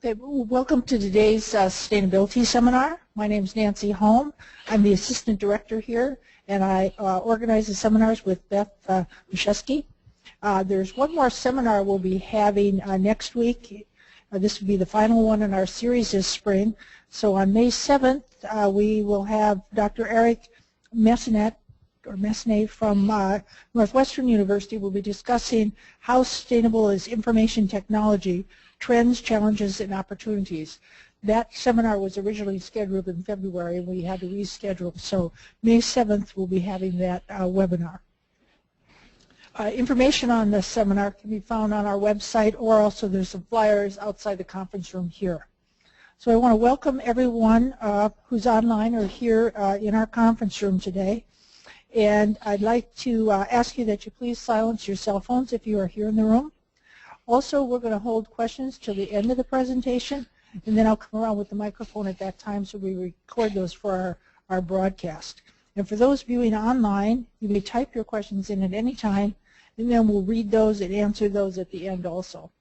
Okay, welcome to today's sustainability seminar. My name is Nancy Holm. I'm the assistant director here, and I organize the seminars with Beth Muszewski. There's one more seminar we'll be having next week. This will be the final one in our series this spring. So on May 7th, we will have Dr. Eric Messnet from Northwestern University. Will be discussing how sustainable is information technology, trends, challenges, and opportunities. That seminar was originally scheduled in February, and we had to reschedule. So May 7th, we'll be having that webinar. Information on this seminar can be found on our website, or also there's some flyers outside the conference room here. So I want to welcome everyone who's online or here in our conference room today. And I'd like to ask you that you please silence your cell phones if you are here in the room. Also, we're going to hold questions till the end of the presentation, and then I'll come around with the microphone at that time so we record those for our broadcast. And for those viewing online, you may type your questions in at any time, and then we'll read those and answer those at the end also.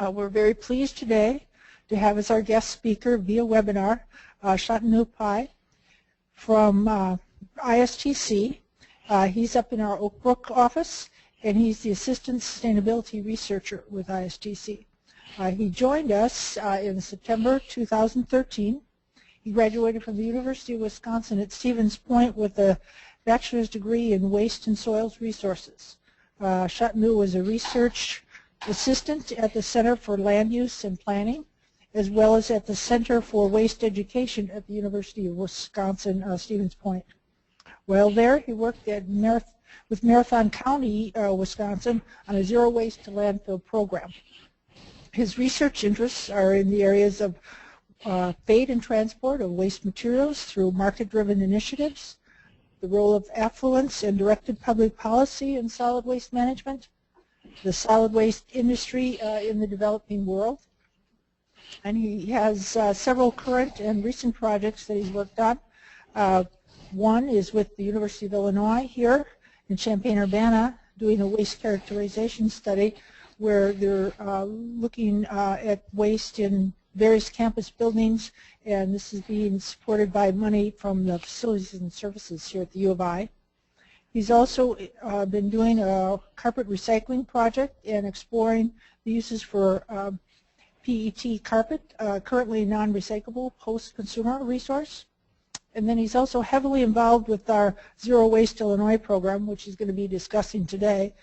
We're very pleased today to have as our guest speaker via webinar Shantanu from ISTC. He's up in our Oak Brook office, and he's the Assistant Sustainability Researcher with ISTC. He joined us in September 2013. He graduated from the University of Wisconsin at Stevens Point with a bachelor's degree in Waste and Soils Resources. Shantanu was a research assistant at the Center for Land Use and Planning, as well as at the Center for Waste Education at the University of Wisconsin, Stevens Point. While there, he worked with Marathon County, Wisconsin, on a zero waste to landfill program. His research interests are in the areas of fate and transport of waste materials through market-driven initiatives, the role of affluence and directed public policy in solid waste management, the solid waste industry in the developing world, and he has several current and recent projects that he's worked on. One is with the University of Illinois here in Champaign, Urbana, doing a waste characterization study where they're looking at waste in various campus buildings, and this is being supported by money from the Facilities and Services here at the U of I. He's also been doing a carpet recycling project and exploring the uses for PET carpet, currently non-recyclable post-consumer resource. And then he's also heavily involved with our Zero Waste Illinois program, which he's going to be discussing today.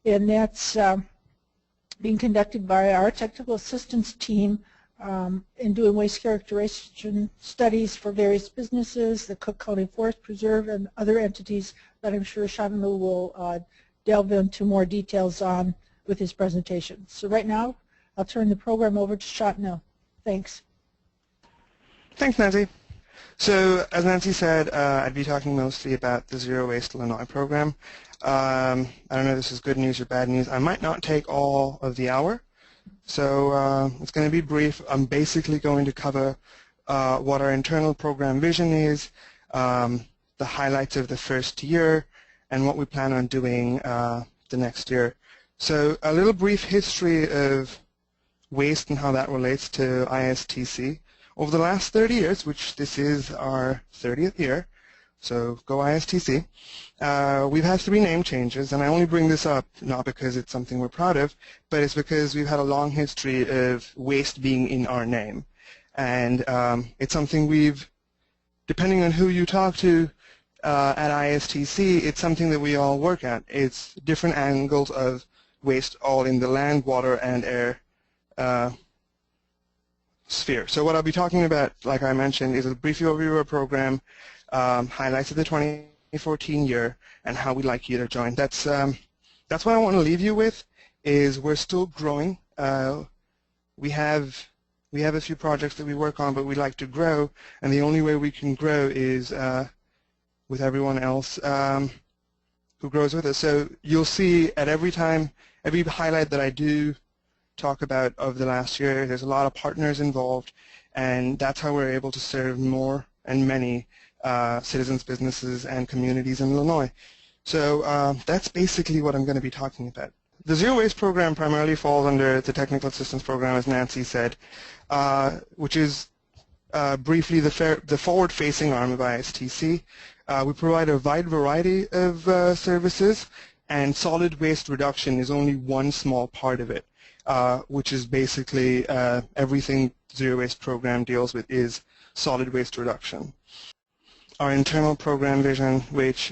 And that's being conducted by our technical assistance team in doing waste characterization studies for various businesses, the Cook County Forest Preserve, and other entities that I'm sure Shantanu will delve into more details on with his presentation. So right now, I'll turn the program over to Shantanu. Thanks. Thanks, Nancy. So, as Nancy said, I'd be talking mostly about the Zero Waste Illinois program. I don't know if this is good news or bad news. I might not take all of the hour, so it's going to be brief. I'm basically going to cover what our internal program vision is, the highlights of the first year, and what we plan on doing the next year. So, a little brief history of waste and how that relates to ISTC. Over the last 30 years, which this is our 30th year, so go ISTC, we've had 3 name changes, and I only bring this up not because it's something we're proud of, but it's because we've had a long history of waste being in our name. And it's something we've, depending on who you talk to at ISTC, it's something that we all work at. It's different angles of waste all in the land, water, and air sphere. So what I'll be talking about, like I mentioned, is a brief overview of our program, highlights of the 2014 year, and how we'd like you to join. That's what I want to leave you with, is we're still growing. We have a few projects that we work on, but we'd like to grow, and the only way we can grow is with everyone else who grows with us. So you'll see at every highlight that I do talk about of the last year, there's a lot of partners involved, and that's how we're able to serve more and many citizens, businesses, and communities in Illinois. So that's basically what I'm going to be talking about. the Zero Waste program primarily falls under the Technical Assistance Program, as Nancy said, which is briefly the forward-facing arm of ISTC. We provide a wide variety of services, and solid waste reduction is only one small part of it, which is basically everything Zero Waste program deals with is solid waste reduction. Our internal program vision, which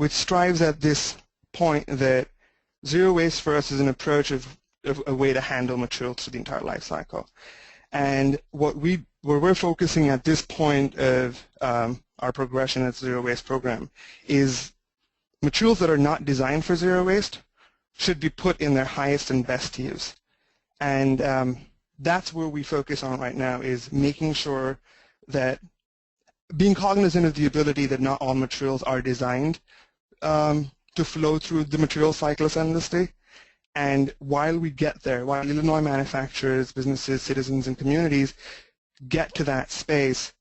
strives at this point that zero waste for us is an approach of a way to handle materials through the entire life cycle. And where we're focusing at this point of our progression at Zero Waste program is materials that are not designed for zero waste should be put in their highest and best use. And that's where we focus on right now, is making sure that being cognizant of the ability that not all materials are designed to flow through the material cycle endlessly. And while we get there, while Illinois manufacturers, businesses, citizens, and communities get to that space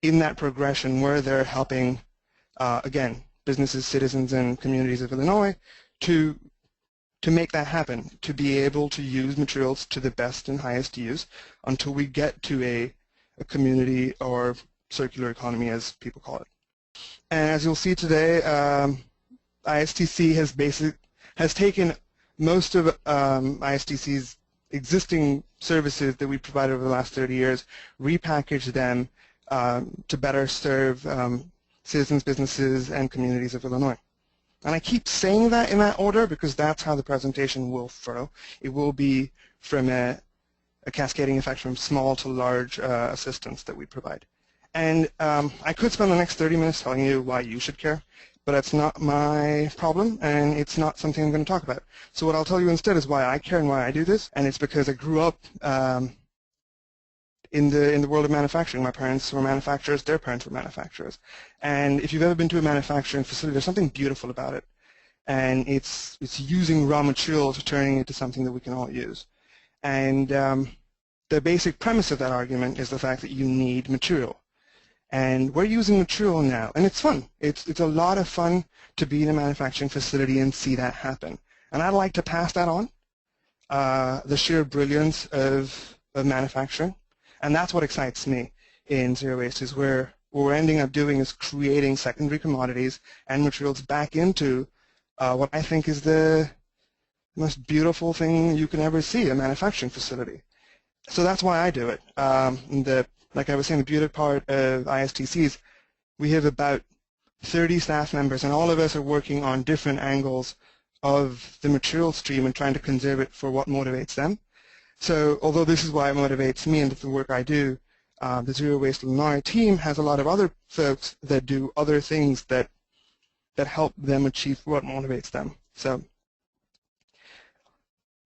in that progression where they're helping, again, businesses, citizens, and communities of Illinois to make that happen, to be able to use materials to the best and highest use until we get to a community or circular economy, as people call it. And as you'll see today, ISTC has taken most of ISTC's existing services that we provided over the last 30 years, repackaged them to better serve citizens, businesses, and communities of Illinois. And I keep saying that in that order because that's how the presentation will flow. It will be from a cascading effect from small to large assistance that we provide. And I could spend the next 30 minutes telling you why you should care, but that's not my problem, and it's not something I'm going to talk about. So what I'll tell you instead is why I care and why I do this, and it's because I grew up in the world of manufacturing. My parents were manufacturers, their parents were manufacturers. And if you've ever been to a manufacturing facility, there's something beautiful about it. And it's using raw material to turning it into something that we can all use. And the basic premise of that argument is the fact that you need material. And we're using material now, and it's fun. It's a lot of fun to be in a manufacturing facility and see that happen. And I'd like to pass that on, the sheer brilliance of manufacturing. And that's what excites me in Zero Waste, is where what we're ending up doing is creating secondary commodities and materials back into what I think is the most beautiful thing you can ever see, a manufacturing facility. So that's why I do it. Like I was saying, the beauty part of ISTCs, we have about 30 staff members, and all of us are working on different angles of the material stream and trying to conserve it for what motivates them. So although this is why it motivates me and the work I do, the Zero Waste Illinois team has a lot of other folks that do other things that help them achieve what motivates them. So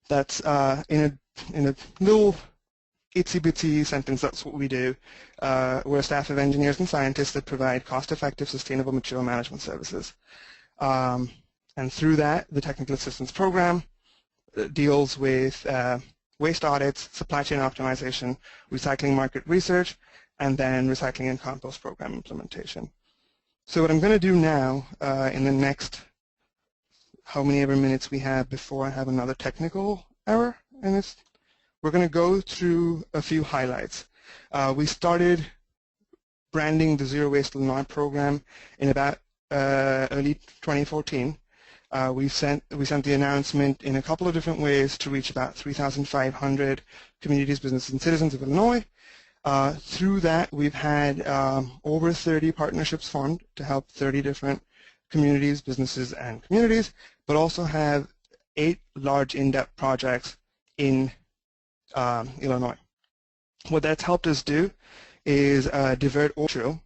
that's in a little itsy-bitsy sentence, that's what we do. We're a staff of engineers and scientists that provide cost-effective, sustainable material management services. And through that, the Technical Assistance Program deals with waste audits, supply chain optimization, recycling market research, and then recycling and compost program implementation. So what I'm going to do now in the next how many ever minutes we have before I have another technical error in this, we're going to go through a few highlights. We started branding the Zero Waste Illinois program in about early 2014. We sent the announcement in a couple of different ways to reach about 3,500 communities, businesses, and citizens of Illinois. Through that, we've had over 30 partnerships formed to help 30 different communities, businesses, and communities, but also have 8 large in-depth projects in Illinois. What that's helped us do is divert material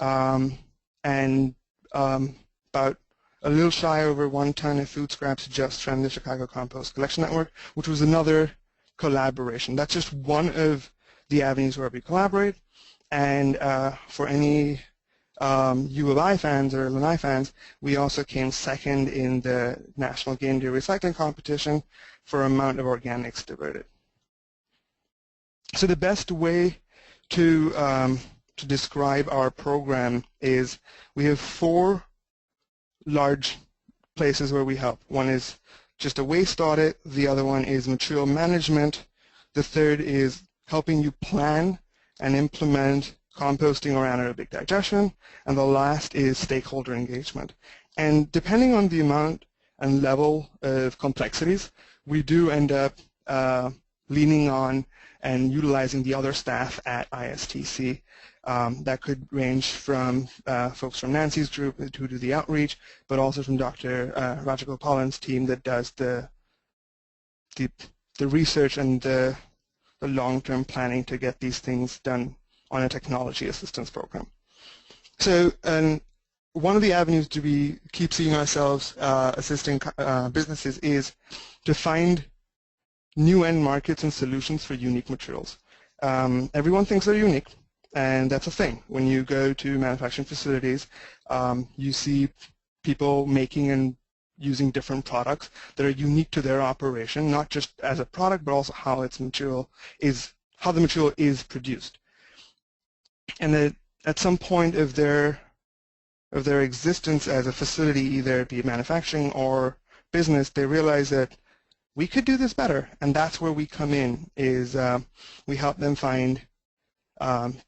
and about a little shy over 1 ton of food scraps just from the Chicago Compost Collection Network, which was another collaboration. That's just one of the avenues where we collaborate. And for any U of I fans or Illinois fans, we also came second in the National Game Day Recycling Competition for amount of organics diverted. So the best way to describe our program is we have 4 large places where we help. One is just a waste audit. The other one is material management. The third is helping you plan and implement composting or anaerobic digestion. And the last is stakeholder engagement. And depending on the amount and level of complexities, we do end up leaning on and utilizing the other staff at ISTC. That could range from folks from Nancy's group who do the outreach, but also from Dr. Rajagopalan's team that does the research and the long-term planning to get these things done on a technology assistance program. So one of the avenues to keep seeing ourselves assisting businesses is to find new end markets and solutions for unique materials. Everyone thinks they're unique, and that's a thing. When you go to manufacturing facilities, you see people making and using different products that are unique to their operation, not just as a product, but also how the material is produced. And at some point of their existence as a facility, either be it manufacturing or business, they realize that we could do this better, and that's where we come in. Is we help them find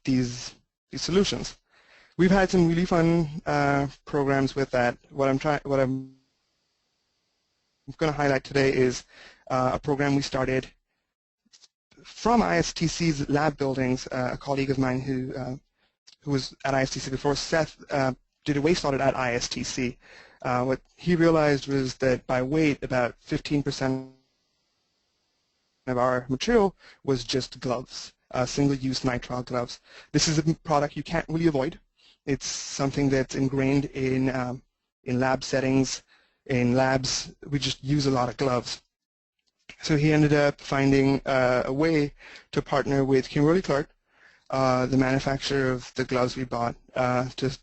these solutions. We've had some really fun programs with that. What I'm going to highlight today is a program we started from ISTC's lab buildings. A colleague of mine who was at ISTC before, Seth, did a waste audit at ISTC. What he realized was that by weight, about 15% of our material was just gloves, single-use nitrile gloves. This is a product you can't really avoid. It's something that's ingrained in lab settings. In labs, we just use a lot of gloves. So he ended up finding a way to partner with Kimberly-Clark, the manufacturer of the gloves we bought, to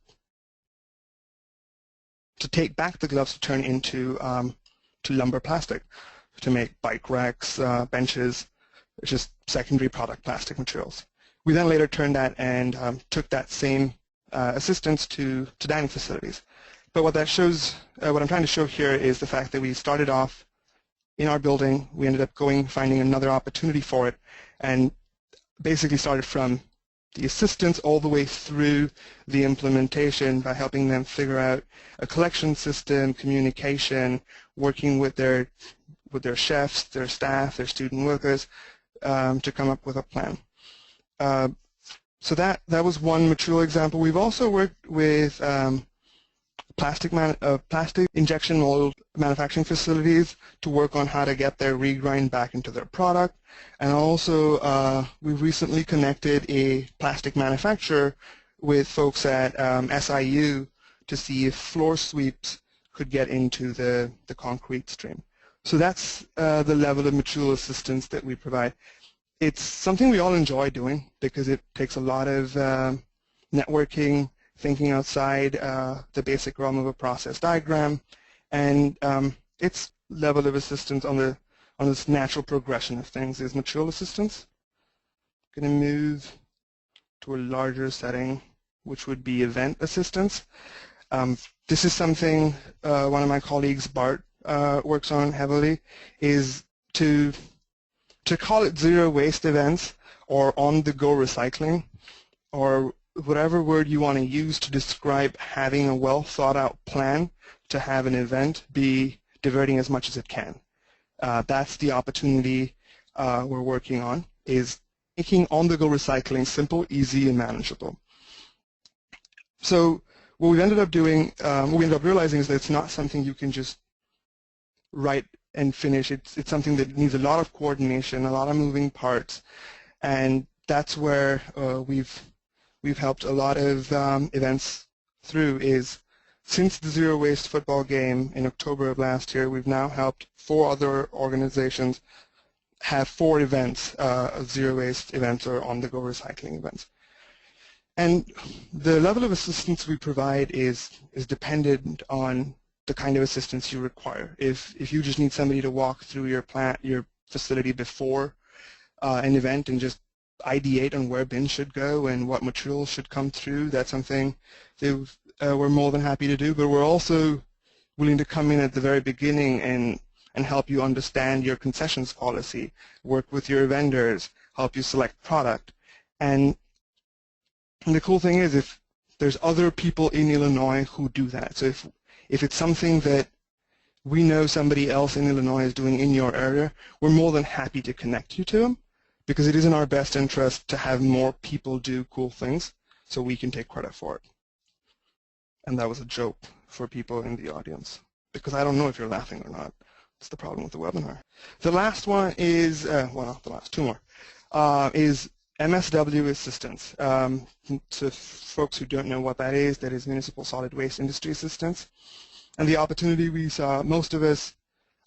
take back the gloves to turn into to lumber plastic, to make bike racks, benches, just secondary product plastic materials. We then later turned that and took that same assistance to dining facilities. But what that shows, what I'm trying to show here is the fact that we started off in our building. We ended up finding another opportunity for it, and basically started from the assistance all the way through the implementation by helping them figure out a collection system, communication, working with their chefs, their staff, their student workers to come up with a plan. So that was one material example. We've also worked with plastic injection mold manufacturing facilities to work on how to get their regrind back into their product. And also we've recently connected a plastic manufacturer with folks at SIU to see if floor sweeps could get into the concrete stream. So that's the level of material assistance that we provide. It's something we all enjoy doing because it takes a lot of networking, thinking outside the basic realm of a process diagram, and its level of assistance on this natural progression of things is material assistance. I'm going to move to a larger setting, which would be event assistance. This is something one of my colleagues, Bart, works on heavily, is to call it zero waste events or on-the-go recycling, or whatever word you want to use to describe having a well-thought-out plan to have an event be diverting as much as it can. That's the opportunity we're working on, is making on-the-go recycling simple, easy, and manageable. So what we've ended up doing, what we ended up realizing is that it's not something you can just write and finish. It's something that needs a lot of coordination, a lot of moving parts, and that's where we've helped a lot of events through. Is since the Zero Waste football game in October of last year, we've now helped 4 other organizations have 4 events, zero waste events or on-the-go recycling events. And the level of assistance we provide is dependent on the kind of assistance you require. If you just need somebody to walk through your facility before an event and just ideate on where bins should go and what materials should come through, that's something that we're more than happy to do. But we're also willing to come in at the very beginning and and help you understand your concessions policy, work with your vendors, help you select product. And the cool thing is, if there's other people in Illinois who do that, so if it's something that we know somebody else in Illinois is doing in your area, we're more than happy to connect you to them, because it is in our best interest to have more people do cool things so we can take credit for it. And that was a joke for people in the audience, because I don't know if you're laughing or not. That's the problem with the webinar. The last one is, well, not the last, two more, is MSW Assistance. To folks who don't know what that is Municipal Solid Waste Industry Assistance. And the opportunity we saw, most of us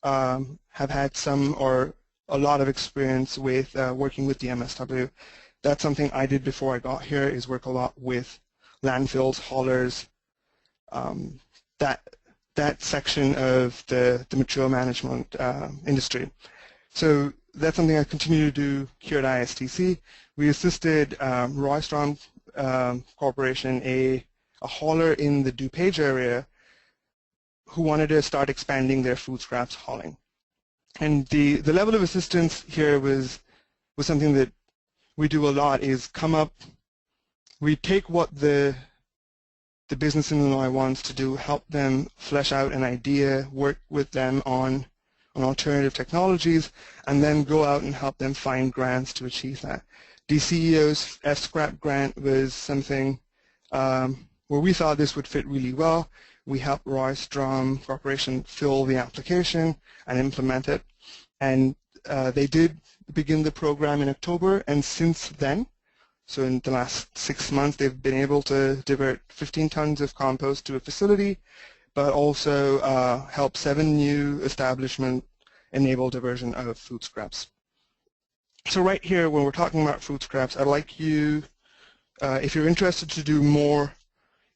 have had some or a lot of experience with working with the MSW. That's something I did before I got here, is work a lot with landfills, haulers, that section of the material management industry. So that's something I continue to do here at ISTC. We assisted Roystrom Corporation, a hauler in the DuPage area, who wanted to start expanding their food scraps hauling. And the level of assistance here was something that we do a lot, is come up, we take what the business in Illinois wants to do, help them flesh out an idea, work with them on alternative technologies, and then go out and help them find grants to achieve that. The CEO's F-Scrap grant was something where we thought this would fit really well. We helped Roystrom Corporation fill the application and implement it. And they did begin the program in October, and since then, so in the last 6 months, they've been able to divert 15 tons of compost to a facility, but also help 7 new establishments enable diversion of food scraps. So right here, when we're talking about food scraps, I'd like you, if you're interested to do more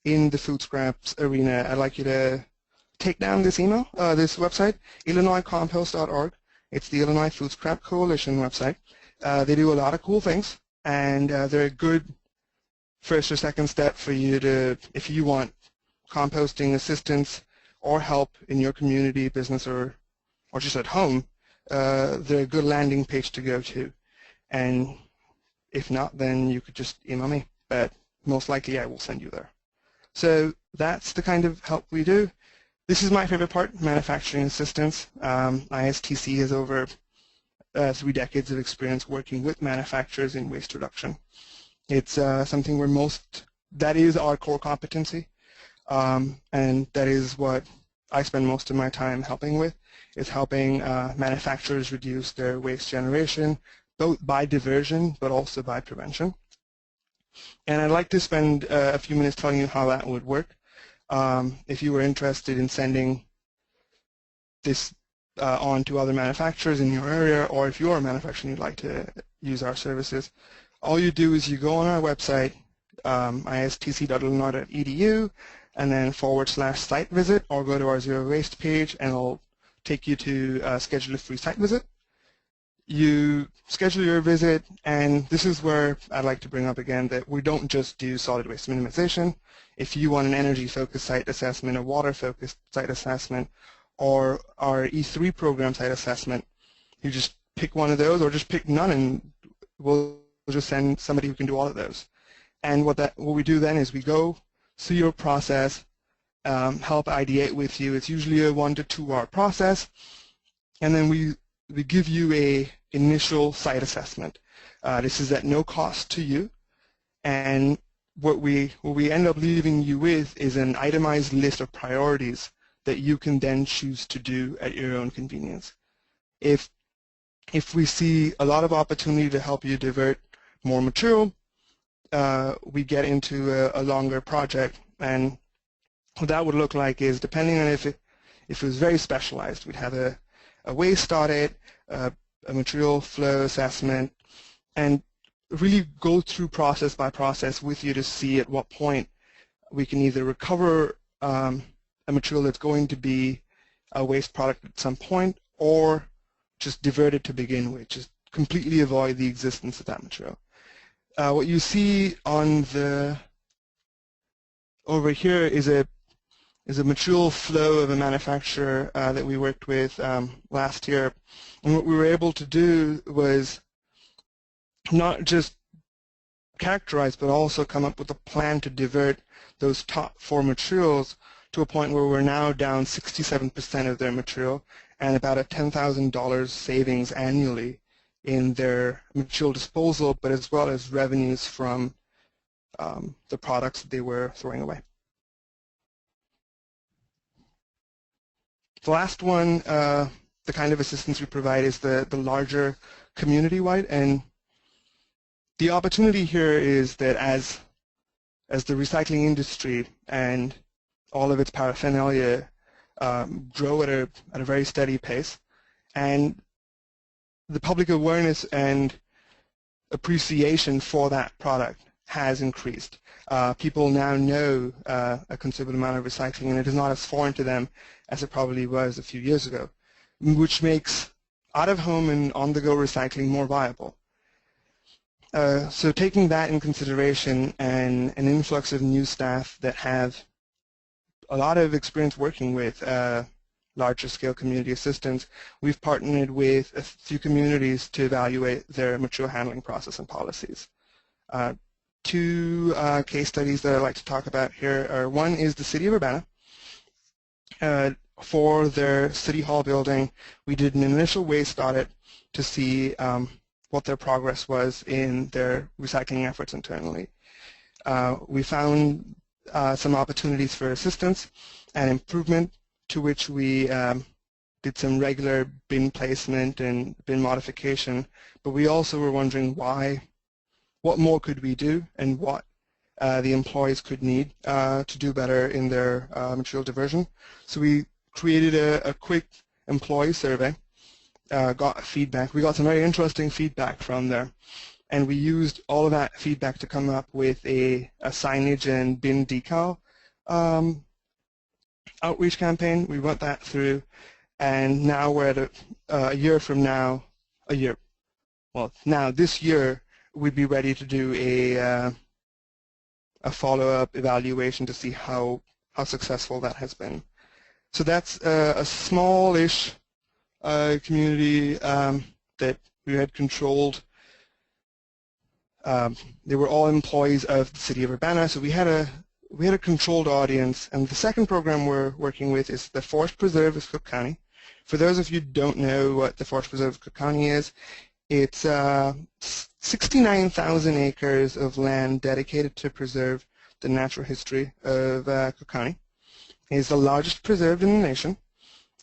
in the food scraps arena, I'd like you to take down this email, this website, illinoiscompost.org. It's the Illinois Food Scrap Coalition website. They do a lot of cool things, and they're a good first or second step for you to, if you want composting assistance or help in your community, business, or just at home, they're a good landing page to go to. And if not, then you could just email me, but most likely I will send you there. So that's the kind of help we do. This is my favorite part, manufacturing assistance. ISTC has over 3 decades of experience working with manufacturers in waste reduction. It's something where that is our core competency, and that is what I spend most of my time helping with, is helping manufacturers reduce their waste generation, both by diversion but also by prevention. And I'd like to spend a few minutes telling you how that would work. If you were interested in sending this on to other manufacturers in your area, or if you're a manufacturer and you'd like to use our services, all you do is you go on our website, istc.illinois.edu, and then /site visit, or go to our Zero Waste page, and it'll take you to schedule a free site visit. You schedule your visit, and this is where I'd like to bring up again that we don't just do solid waste minimization. If you want an energy-focused site assessment, a water-focused site assessment, or our E3 program site assessment, you just pick one of those, or just pick none, and we'll just send somebody who can do all of those. And what we do then is we go through your process, help ideate with you. It's usually a 1 to 2 hour process, and then we give you a initial site assessment. This is at no cost to you, and what we end up leaving you with is an itemized list of priorities that you can then choose to do at your own convenience. If we see a lot of opportunity to help you divert more material, we get into a longer project, and what that would look like is, depending on if it was very specialized, we'd have a waste audit, a material flow assessment, and really go through process by process with you to see at what point we can either recover a material that's going to be a waste product at some point, or just divert it to begin with, just completely avoid the existence of that material. What you see on over here is a is a material flow of a manufacturer that we worked with last year. And what we were able to do was not just characterize, but also come up with a plan to divert those top 4 materials to a point where we're now down 67% of their material and about a $10,000 savings annually in their material disposal, but as well as revenues from the products that they were throwing away. The last one, the kind of assistance we provide is the larger community-wide, and the opportunity here is that as the recycling industry and all of its paraphernalia grow at a very steady pace, and the public awareness and appreciation for that product has increased. People now know a considerable amount of recycling, and it is not as foreign to them as it probably was a few years ago, which makes out-of-home and on-the-go recycling more viable. So taking that in consideration and an influx of new staff that have a lot of experience working with larger scale community assistance, we've partnered with a few communities to evaluate their material handling process and policies. 2 case studies that I'd like to talk about here are, one is the city of Urbana. For their city hall building, we did an initial waste audit to see what their progress was in their recycling efforts internally. We found some opportunities for assistance and improvement, to which we did some regular bin placement and bin modification, but we also were wondering what more could we do and what the employees could need to do better in their material diversion. So we created a quick employee survey, got feedback. We got some very interesting feedback from there, and we used all of that feedback to come up with a signage and bin decal outreach campaign. We went that through, and now we're at a year from now, now this year we'd be ready to do a follow-up evaluation to see how successful that has been. So that's a small-ish community that we had controlled. They were all employees of the city of Urbana, so we had a controlled audience. And the second program we're working with is the Forest Preserve of Cook County. For those of you who don't know what the Forest Preserve of Cook County is, it's 69,000 acres of land dedicated to preserve the natural history of Cook County. It is the largest preserve in the nation,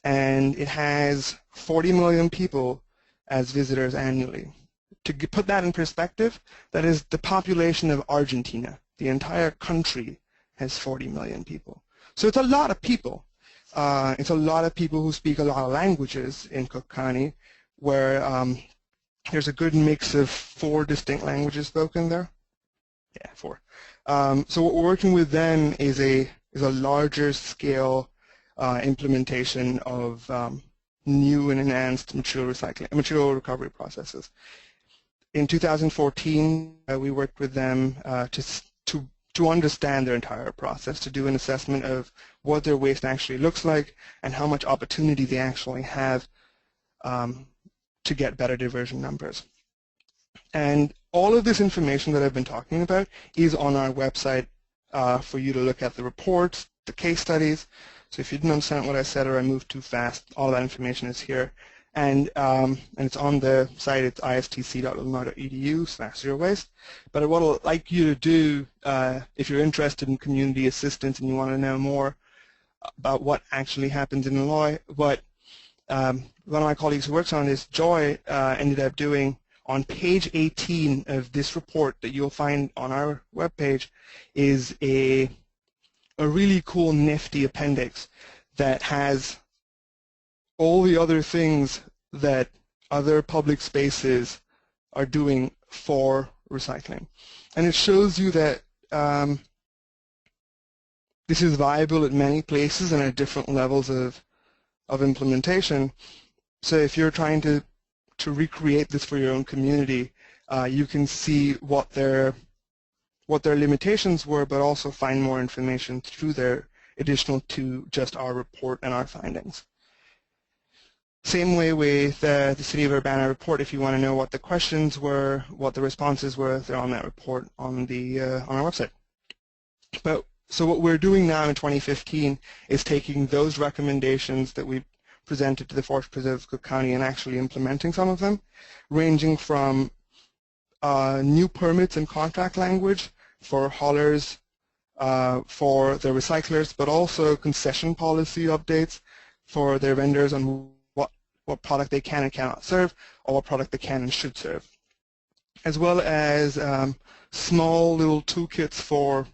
and it has 40 million people as visitors annually. To put that in perspective, that is the population of Argentina. The entire country has 40 million people. So it's a lot of people. It's a lot of people who speak a lot of languages in Cook County, where there's a good mix of 4 distinct languages spoken there. Yeah, 4. So what we're working with them is a larger scale implementation of new and enhanced material recovery processes. In 2014, we worked with them to understand their entire process, to do an assessment of what their waste actually looks like and how much opportunity they actually have to get better diversion numbers. And all of this information that I've been talking about is on our website for you to look at the reports, the case studies. So if you didn't understand what I said or I moved too fast, all that information is here. And it's on the site. It's istc.illinois.edu/zero-waste. But what I'd like you to do, if you're interested in community assistance and you want to know more about what actually happens in Illinois, what one of my colleagues who works on this, Joy, ended up doing on page 18 of this report that you'll find on our webpage is a really cool, nifty appendix that has all the other things that other public spaces are doing for recycling. And it shows you that this is viable at many places and at different levels of implementation. So if you're trying to recreate this for your own community, you can see what their limitations were, but also find more information through their additional to just our report and our findings. Same way with the City of Urbana report. If you want to know what the questions were, what the responses were, they're on that report on our website. So what we're doing now in 2015 is taking those recommendations that we presented to the Forest Preserve of Cook County and actually implementing some of them, ranging from new permits and contract language for haulers, for the recyclers, but also concession policy updates for their vendors on what product they can and cannot serve, or what product they can and should serve, as well as small little toolkits for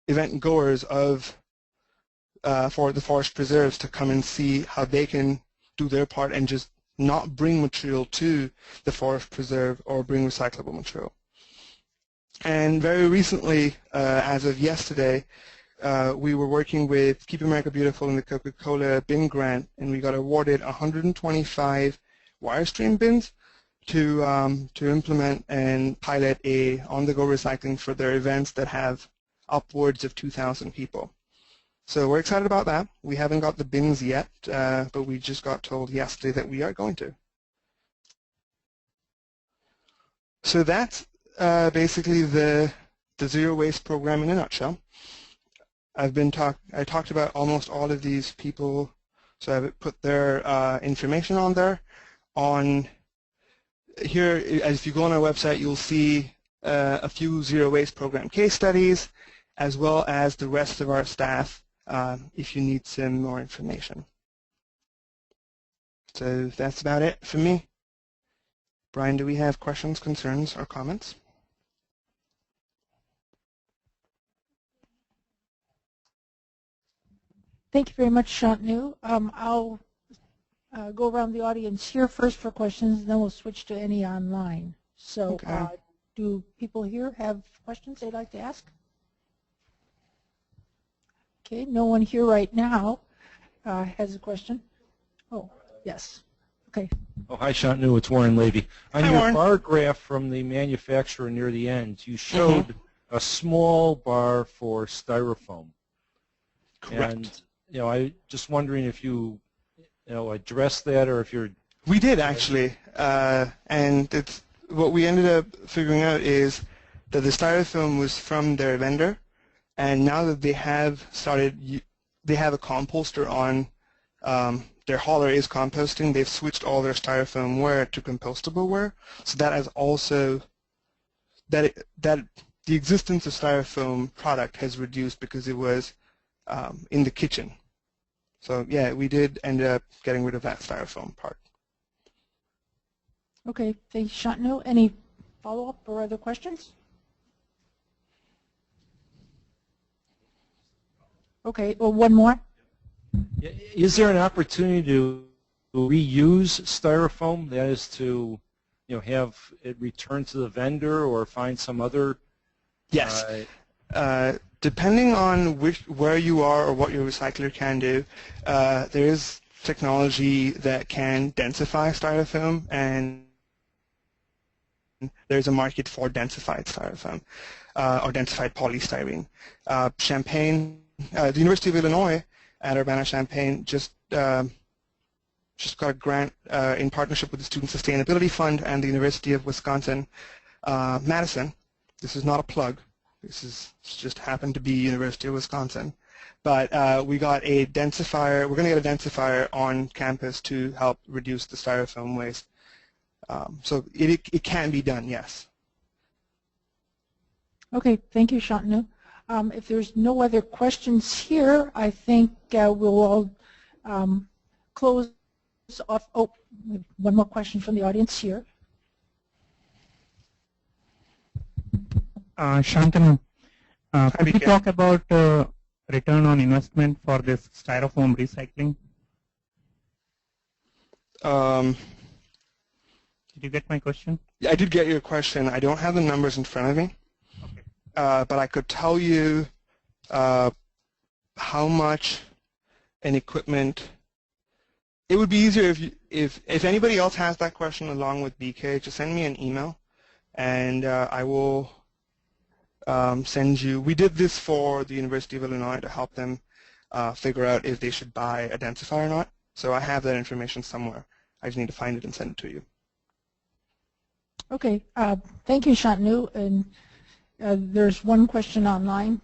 event goers for the forest preserves to come and see how they can do their part and just not bring material to the forest preserve or bring recyclable material. And very recently, as of yesterday, we were working with Keep America Beautiful and the Coca-Cola bin grant, and we got awarded 125 Wirestream bins to implement and pilot a on-the-go recycling for their events that have upwards of 2,000 people. So we're excited about that. We haven't got the bins yet, but we just got told yesterday that we are going to. So that's basically the zero waste program in a nutshell. I talked about almost all of these people, so I've put their information on there. On here, if you go on our website, you'll see a few zero waste program case studies, as well as the rest of our staff if you need some more information. So that's about it for me. Brian, do we have questions, concerns, or comments? Thank you very much, Shantanu. I'll go around the audience here first for questions, and then we'll switch to any online. So okay. Do people here have questions they'd like to ask? Okay, no one here right now has a question. Oh, yes. Okay. Oh, hi, Shantanu. It's Warren Levy. On Hi, your Warren. bar graph from the manufacturer near the end, you showed a small bar for styrofoam. Correct. And I just wondering if you addressed that, or if you're. We did actually, and it's what we ended up figuring out is that the styrofoam was from their vendor, and now that they have started, they have a composter on. Their hauler is composting. They've switched all their styrofoam ware to compostable ware, so that has also that the existence of styrofoam product has reduced because it was in the kitchen. So yeah, we did end up getting rid of that styrofoam part. Okay, thank you, Shantanu. Any follow-up or other questions? Okay, well, one more. Is there an opportunity to reuse styrofoam? That is to, have it returned to the vendor or find some other. Yes. Depending on where you are or what your recycler can do, there is technology that can densify styrofoam, and there's a market for densified styrofoam or densified polystyrene. Champaign, the University of Illinois at Urbana-Champaign just got a grant in partnership with the Student Sustainability Fund and the University of Wisconsin-Madison. This is not a plug. This is just happened to be University of Wisconsin. But we got a densifier. We're going to get a densifier on campus to help reduce the styrofoam waste. So it can be done, yes. Okay, thank you, Shantanu. If there's no other questions here, I think we'll all close off. Oh, one more question from the audience here. Shantanu, could you talk about return on investment for this styrofoam recycling? Did you get my question? I did get your question. I don't have the numbers in front of me, okay. But I could tell you how much an equipment. It would be easier if anybody else has that question along with BK, just send me an email, and I will send you. We did this for the University of Illinois to help them figure out if they should buy a densifier or not. So I have that information somewhere. I just need to find it and send it to you. Okay. Thank you, Shantanu. And there's one question online.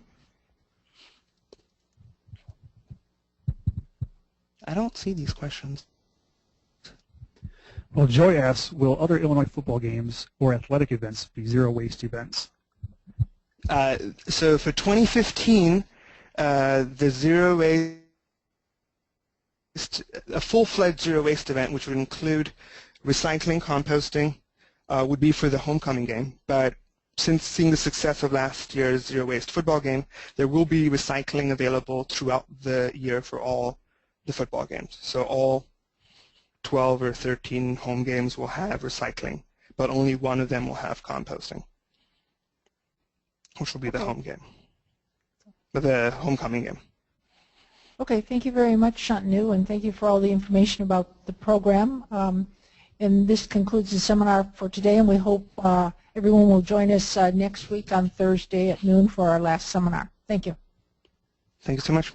I don't see these questions. Well, Joy asks, will other Illinois football games or athletic events be zero waste events? So for 2015, the zero waste, a full-fledged zero waste event, which would include recycling, composting, would be for the homecoming game. But since seeing the success of last year's zero waste football game, there will be recycling available throughout the year for all the football games. So all 12 or 13 home games will have recycling, but only one of them will have composting, which will be the home game, the homecoming game. Okay, thank you very much, Shantanu, and thank you for all the information about the program. And this concludes the seminar for today, and we hope everyone will join us next week on Thursday at noon for our last seminar. Thank you. Thank you so much.